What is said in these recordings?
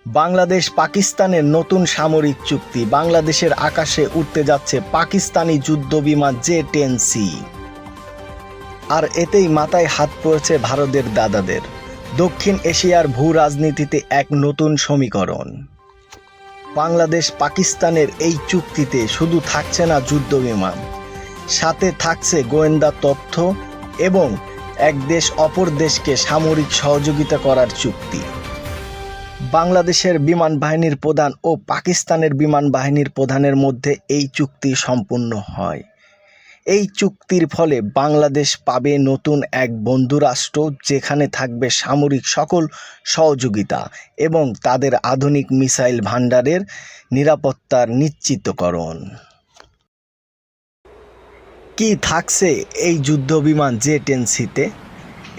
বাংলাদেশ পাকিস্তানের নতুন সামরিক চুক্তি। বাংলাদেশের আকাশে উঠতে যাচ্ছে পাকিস্তানি যুদ্ধবিমান J-10C। আর এতেই মাথায় হাত পড়েছে ভারতের দাদাদের। দক্ষিণ এশিয়ার ভূ রাজনীতিতে এক নতুন সমীকরণ। বাংলাদেশ পাকিস্তানের এই চুক্তিতে শুধু থাকছে না যুদ্ধবিমান, সাথে থাকছে গোয়েন্দা তথ্য এবং এক দেশ অপর দেশকে সামরিক সহযোগিতা করার চুক্তি। বাংলাদেশের বিমান বাহিনীর প্রধান ও পাকিস্তানের বিমান বাহিনীর প্রধানের মধ্যে এই চুক্তি সম্পূর্ণ হয়। এই চুক্তির ফলে বাংলাদেশ পাবে নতুন এক বন্ধুরাষ্ট্র, যেখানে থাকবে সামরিক সকল সহযোগিতা এবং তাদের আধুনিক মিসাইল ভান্ডারের নিরাপত্তার নিশ্চিতকরণ। কি থাকছে এই যুদ্ধবিমান J-10Cতে?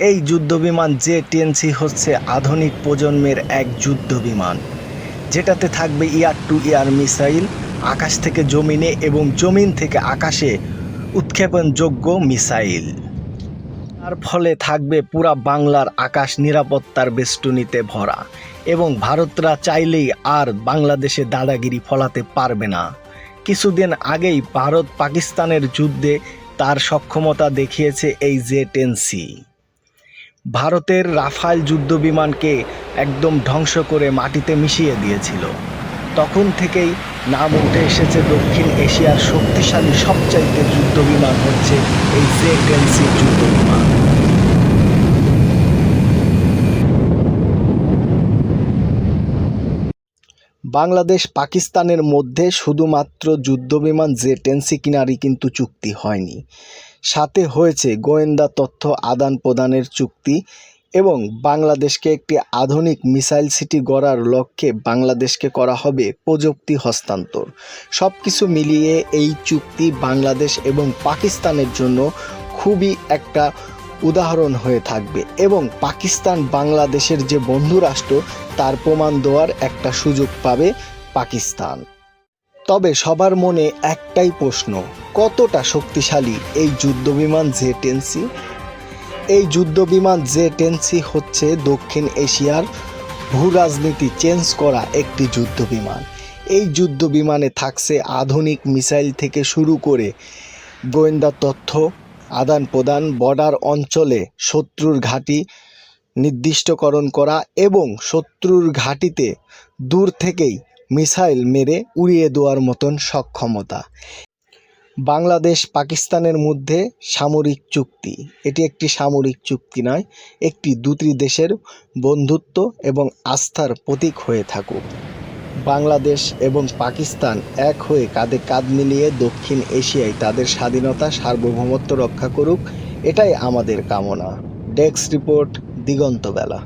এই যুদ্ধবিমান J-10C হচ্ছে আধুনিক প্রজন্মের এক যুদ্ধবিমান, যেটাতে থাকবে এয়ার টু এয়ার মিসাইল, আকাশ থেকে জমিনে এবং জমিন থেকে আকাশে উৎক্ষেপণযোগ্য মিসাইল। তার ফলে থাকবে পুরা বাংলার আকাশ নিরাপত্তার বেষ্টনীতে ভরা এবং ভারতরা চাইলেই আর বাংলাদেশে দাদাগিরি ফলাতে পারবে না। কিছুদিন আগেই ভারত পাকিস্তানের যুদ্ধে তার সক্ষমতা দেখিয়েছে এই J-10C। ভারতের রাফাল যুদ্ধবিমানকে একদম ধ্বংস করে মাটিতে মিশিয়ে দিয়েছিল। তখন থেকেই নাম উঠে এসেছে দক্ষিণ এশিয়ার শক্তিশালী সবচাইতে যুদ্ধবিমান হচ্ছে এই J-10C যুদ্ধবিমান। বাংলাদেশ পাকিস্তানের মধ্যে শুধুমাত্র যুদ্ধবিমান J-10C কিনারই কিন্তু চুক্তি হয়নি, সাথে হয়েছে গোয়েন্দা তথ্য আদান প্রদানের চুক্তি এবং বাংলাদেশকে একটি আধুনিক মিসাইল সিটি গড়ার লক্ষ্যে বাংলাদেশকে করা হবে প্রযুক্তি হস্তান্তর। সব কিছু মিলিয়ে এই চুক্তি বাংলাদেশ এবং পাকিস্তানের জন্য খুবই একটা উদাহরণ হয়ে থাকবে এবং পাকিস্তান বাংলাদেশের যে বন্ধুরাষ্ট্র তার প্রমাণ দেওয়ার একটা সুযোগ পাবে পাকিস্তান। তবে সবার মনে একটাই প্রশ্ন, কতটা শক্তিশালী এই যুদ্ধবিমান J-10C? এই যুদ্ধবিমান J-10C হচ্ছে দক্ষিণ এশিয়ার ভূ রাজনীতি চেঞ্জ করা একটি যুদ্ধবিমান। এই যুদ্ধবিমানে থাকছে আধুনিক মিসাইল থেকে শুরু করে গোয়েন্দা তথ্য আদান প্রদান, বর্ডার অঞ্চলে শত্রুর ঘাঁটি নির্দিষ্টকরণ করা এবং শত্রুর ঘাঁটিতে দূর থেকেই মিসাইল মেরে উড়িয়ে দেওয়ার মতন সক্ষমতা। বাংলাদেশ পাকিস্তানের মধ্যে সামরিক চুক্তি, এটি একটি সামরিক চুক্তি নয়, একটি দুটি দেশের বন্ধুত্ব এবং আস্থার প্রতীক হয়ে থাকুক। বাংলাদেশ এবং পাকিস্তান এক হয়ে কাঁধে কাঁধ মিলিয়ে দক্ষিণ এশিয়ায় তাদের স্বাধীনতা সার্বভৌমত্ব রক্ষা করুক, এটাই আমাদের কামনা। ডেস্ক রিপোর্ট, দিগন্ত বেলা।